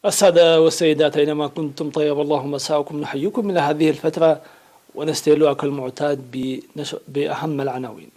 السادة والسيدات أينما كنتم طيب الله مساءكم، نحييكم إلى هذه الفترة ونستهلها كالمعتاد بأهم العناوين.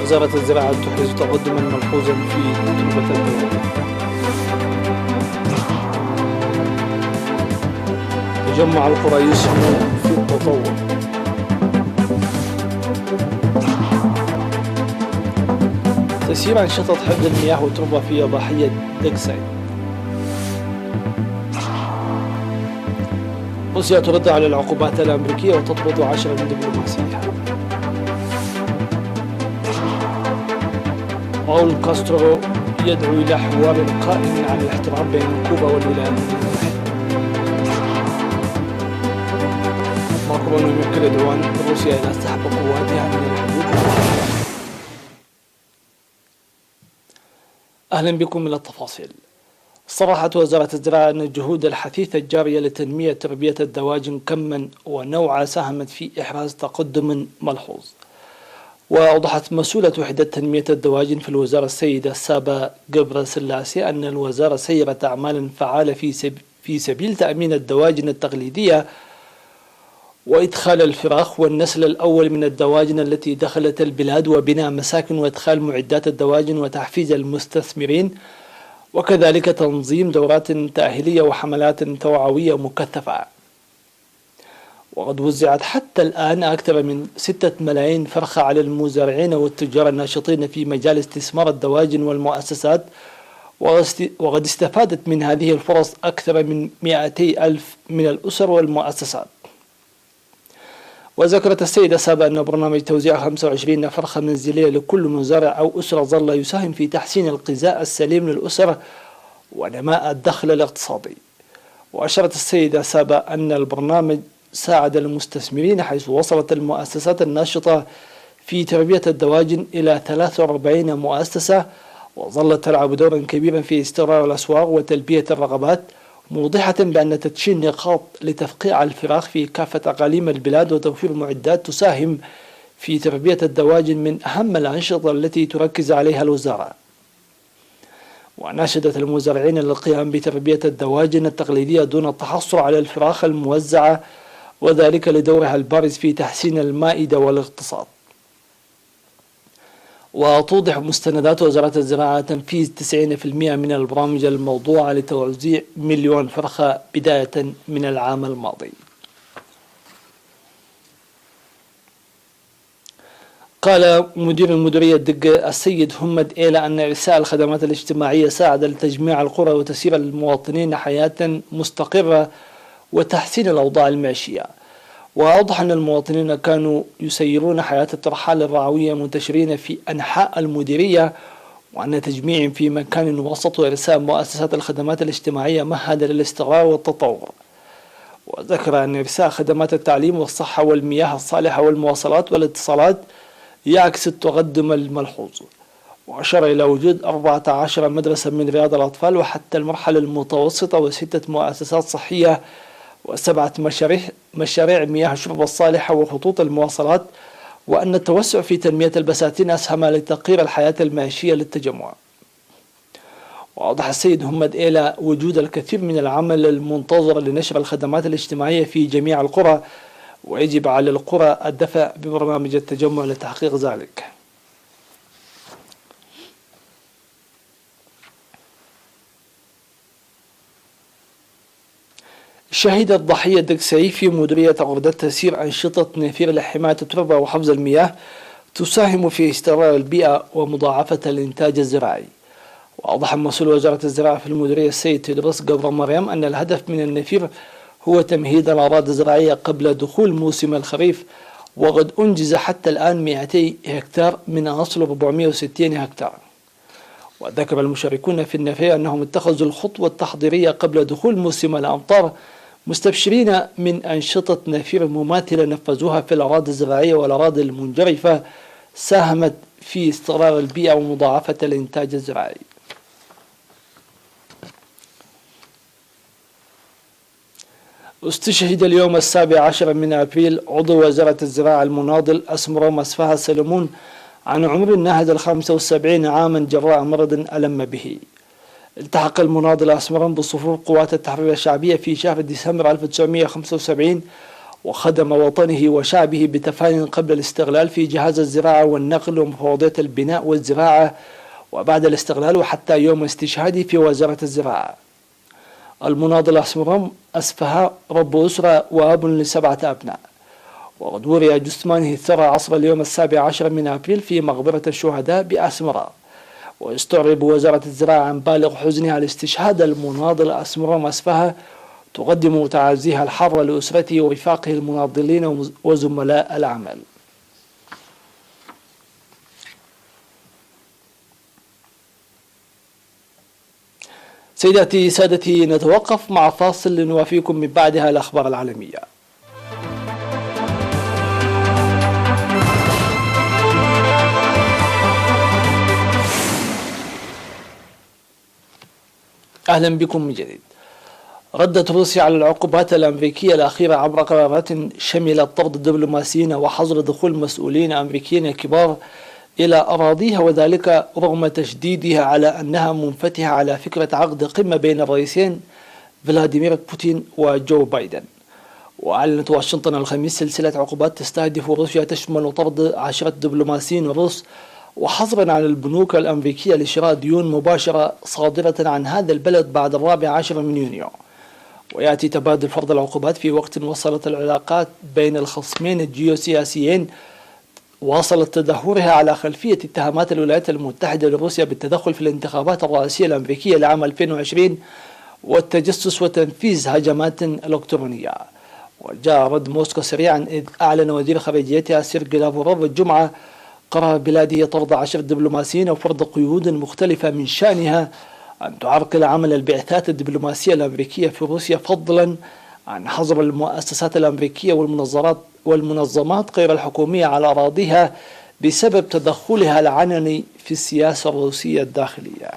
وزارة الزراعة تحرز تقدما ملحوظا في تربة الدواجن. تجمع القرى يسهم في التطور. تسيير أنشطة حفظ المياه والتربة في ضاحية دكساي. روسيا ترد على العقوبات الأمريكية وتضبط 10 من دبلوماسيها. راؤول كاسترو يدعو إلى حوار قائم عن الاحترام بين كوبا والولايات المتحدة. ماكرون يمكن عدوان روسيا إلى سحب قواتها من الحدود. أهلا بكم إلى التفاصيل. صرحت وزارة الزراعة أن الجهود الحثيثة الجارية لتنمية تربية الدواجن كما ونوعا ساهمت في إحراز تقدم ملحوظ. وأوضحت مسؤولة وحدة تنمية الدواجن في الوزارة السيدة سابا جبرسلاسي أن الوزارة سيرت أعمالا فعالة في سبيل تأمين الدواجن التقليدية وإدخال الفراخ والنسل الأول من الدواجن التي دخلت البلاد، وبناء مساكن وإدخال معدات الدواجن وتحفيز المستثمرين، وكذلك تنظيم دورات تأهيلية وحملات توعوية مكثفة. وقد وزعت حتى الآن أكثر من 6 ملايين فرخة على المزارعين والتجار الناشطين في مجال استثمار الدواجن والمؤسسات، وقد استفادت من هذه الفرص أكثر من 200 ألف من الأسر والمؤسسات. وذكرت السيدة سابا أن برنامج توزيع 25 فرخة منزلية لكل مزارع أو أسرة ظل يساهم في تحسين الغذاء السليم للأسر ونماء الدخل الاقتصادي. وأشارت السيدة سابا أن البرنامج ساعد المستثمرين حيث وصلت المؤسسات الناشطة في تربية الدواجن إلى 43 مؤسسة، وظلت تلعب دورا كبيرا في استقرار الأسواق وتلبية الرغبات، موضحة بأن تدشين نقاط لتفقيع الفراخ في كافة أقاليم البلاد وتوفير معدات تساهم في تربية الدواجن من أهم الأنشطة التي تركز عليها الوزارة. وناشدت المزارعين للقيام بتربية الدواجن التقليدية دون التحصر على الفراخ الموزعة، وذلك لدورها البارز في تحسين المائدة والاقتصاد. وتوضح مستندات وزارة الزراعة تنفيذ 90% من البرامج الموضوعة لتوزيع 1,000,000 فرخة بداية من العام الماضي. قال مدير المديرية دقة السيد همد إيلا أن إرساء الخدمات الاجتماعية ساعد لتجميع القرى وتسيير المواطنين حياة مستقرة وتحسين الأوضاع المعيشية. وأوضح أن المواطنين كانوا يسيرون حياة الترحال الرعوية منتشرين في أنحاء المديرية، وأن تجميعهم في مكان وسط وإرساء مؤسسات الخدمات الاجتماعية مهد للاستقرار والتطور. وذكر أن إرساء خدمات التعليم والصحة والمياه الصالحة والمواصلات والاتصالات يعكس التقدم الملحوظ. وأشار إلى وجود 14 مدرسة من رياض الأطفال وحتى المرحلة المتوسطة و6 مؤسسات صحية و7 مشاريع مياه الشرب الصالحة وخطوط المواصلات، وأن التوسع في تنمية البساتين أسهم لتغيير الحياة المعيشية للتجمع. وأوضح السيد همد إلى وجود الكثير من العمل المنتظر لنشر الخدمات الاجتماعية في جميع القرى، ويجب على القرى الدفع ببرنامج التجمع لتحقيق ذلك. شهدت ضحية دكساي في مديرية عقدة تسيير أنشطة نفير لحماية التربة وحفظ المياه تساهم في استقرار البيئة ومضاعفة الإنتاج الزراعي. وأوضح مسؤول وزارة الزراعة في المديرية السيد تدرس قبر مريم أن الهدف من النفير هو تمهيد الأراضي الزراعية قبل دخول موسم الخريف، وقد أنجز حتى الآن 200 هكتار من أصل 460 هكتار. وذكر المشاركون في النفير أنهم اتخذوا الخطوة التحضيرية قبل دخول موسم الأمطار، مستبشرين من أنشطة نفير مماثلة نفذوها في الأراضي الزراعية والأراضي المنجرفة ساهمت في استقرار البيئة ومضاعفة الإنتاج الزراعي. استشهد اليوم 17 من أبريل عضو وزارة الزراعة المناضل أسمرو مصفاها سلمون عن عمر ناهز 75 عاما جراء مرض ألم به. التحق المناضل الأسمران بصفوف قوات التحرير الشعبية في شهر ديسمبر 1975 وخدم وطنه وشعبه بتفاني قبل الاستغلال في جهاز الزراعة والنقل ومفوضية البناء والزراعة، وبعد الاستغلال وحتى يوم استشهاده في وزارة الزراعة. المناضل الأسمران أسفها رب أسرة وأب ل7 أبناء، وقد وري جثمانه الثرى عصر اليوم 17 من أبريل في مقبرة الشهداء بأسمراء. واستعرب وزارة الزراعة عن بالغ حزنها على استشهاد المناضل أسمران أسفها، تقدم تعازيها الحارة لأسرته ورفاقه المناضلين وزملاء العمل. سيداتي سادتي، نتوقف مع فاصل لنوافيكم من بعدها الأخبار العالمية. أهلا بكم من جديد. ردت روسيا على العقوبات الأمريكية الأخيرة عبر قرارات شملت طرد الدبلوماسيين وحظر دخول مسؤولين أمريكيين كبار إلى أراضيها، وذلك رغم تشديدها على أنها منفتحة على فكرة عقد قمة بين الرئيسين فلاديمير بوتين وجو بايدن. وأعلنت واشنطن الخميس سلسلة عقوبات تستهدف روسيا تشمل طرد 10 دبلوماسيين روس وحظرا على البنوك الأمريكية لشراء ديون مباشرة صادرة عن هذا البلد بعد 14 من يونيو. ويأتي تبادل فرض العقوبات في وقت وصلت العلاقات بين الخصمين الجيوسياسيين واصلت تدهورها على خلفية اتهامات الولايات المتحدة لروسيا بالتدخل في الانتخابات الرئاسية الأمريكية لعام 2020 والتجسس وتنفيذ هجمات إلكترونية. وجاء رد موسكو سريعا إذ أعلن وزير خارجيتها سيرجي لافروف الجمعة قرار بلاده طرد 10 دبلوماسيين وفرض قيود مختلفة من شأنها أن تعرقل عمل البعثات الدبلوماسية الأمريكية في روسيا، فضلا عن حظر المؤسسات الأمريكية والمنظمات غير الحكومية على أراضيها بسبب تدخلها العلني في السياسة الروسية الداخلية.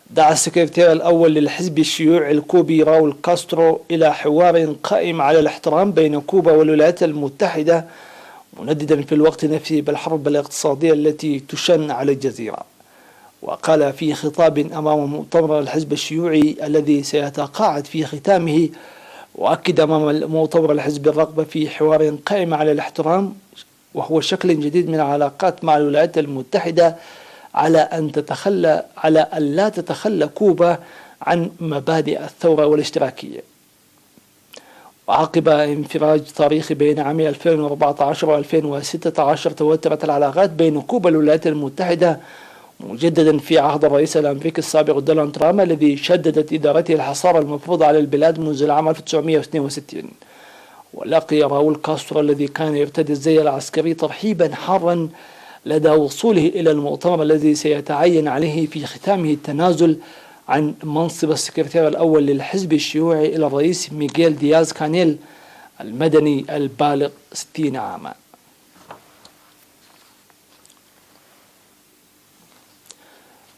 دعا السكرتير الأول للحزب الشيوعي الكوبي راول كاسترو إلى حوار قائم على الاحترام بين كوبا والولايات المتحدة، منددا في الوقت نفسه بالحرب الاقتصادية التي تشن على الجزيرة. وقال في خطاب أمام مؤتمر الحزب الشيوعي الذي سيتقاعد في ختامه، وأكد أمام مؤتمر الحزب الرغبة في حوار قائم على الاحترام وهو شكل جديد من العلاقات مع الولايات المتحدة على أن لا تتخلى كوبا عن مبادئ الثورة والاشتراكية. وعقب انفراج تاريخي بين عامي 2014 و2016 توترت العلاقات بين كوبا والولايات المتحدة مجددا في عهد الرئيس الأمريكي السابق دونالد ترامب الذي شددت إدارته الحصار المفروض على البلاد منذ العام 1962. ولقي راول كاسترو الذي كان يرتدي الزي العسكري ترحيبا حارا لدى وصوله إلى المؤتمر الذي سيتعين عليه في ختامه التنازل عن منصب السكرتير الأول للحزب الشيوعي إلى الرئيس ميغيل دياز كانيل المدني البالغ 60 عاما.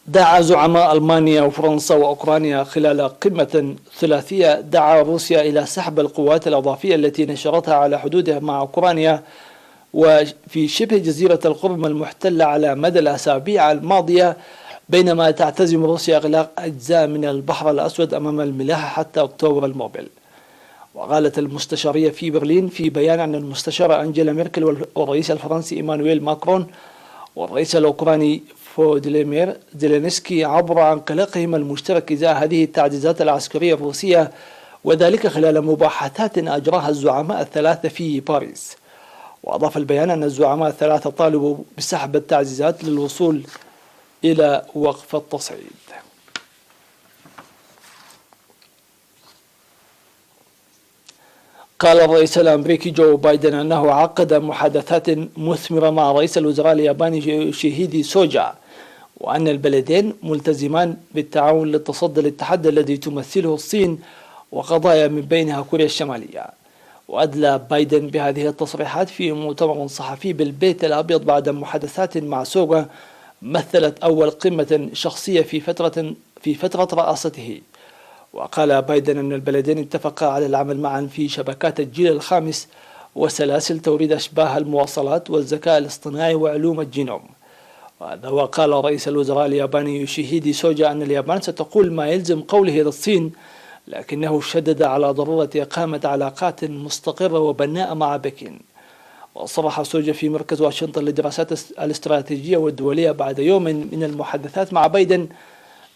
دعا زعماء ألمانيا وفرنسا وأوكرانيا خلال قمة ثلاثية دعا روسيا إلى سحب القوات الإضافية التي نشرتها على حدودها مع أوكرانيا وفي شبه جزيرة القرم المحتلة على مدى الأسابيع الماضية، بينما تعتزم روسيا إغلاق أجزاء من البحر الأسود أمام الملاحة حتى أكتوبر المقبل. وقالت المستشارية في برلين في بيان أن المستشارة أنجيلا ميركل والرئيس الفرنسي إيمانويل ماكرون والرئيس الأوكراني فوديمير زيلينسكي عبر عن قلقهم المشترك إزاء هذه التعزيزات العسكرية الروسية، وذلك خلال مباحثات أجراها الزعماء الثلاثة في باريس. وأضاف البيان أن الزعماء الثلاثة طالبوا بسحب التعزيزات للوصول إلى وقف التصعيد. قال الرئيس الأمريكي جو بايدن أنه عقد محادثات مثمرة مع رئيس الوزراء الياباني يوشيهيدي سوجا، وأن البلدين ملتزمان بالتعاون للتصدي للتحدي الذي تمثله الصين وقضايا من بينها كوريا الشمالية. وأدلى بايدن بهذه التصريحات في مؤتمر صحفي بالبيت الأبيض بعد محادثات مع سوغا مثلت أول قمة شخصية في فترة رئاسته. وقال بايدن أن البلدين اتفقا على العمل معا في شبكات الجيل الخامس وسلاسل توريد أشباه المواصلات والذكاء الاصطناعي وعلوم الجينوم. وهذا وقال رئيس الوزراء الياباني يوشيهيدي سوجا أن اليابان ستقول ما يلزم قوله للصين، لكنه شدد على ضرورة إقامة علاقات مستقرة وبناءة مع بكين. وصرح سوجا في مركز واشنطن للدراسات الاستراتيجية والدولية بعد يوم من المحادثات مع بايدن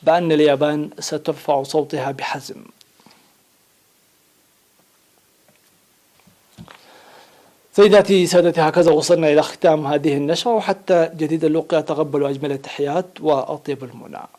بأن اليابان سترفع صوتها بحزم. سيداتي سادتي، هكذا وصلنا إلى ختام هذه النشرة، وحتى جديد اللقاء تقبلوا أجمل التحيات وأطيب المنى.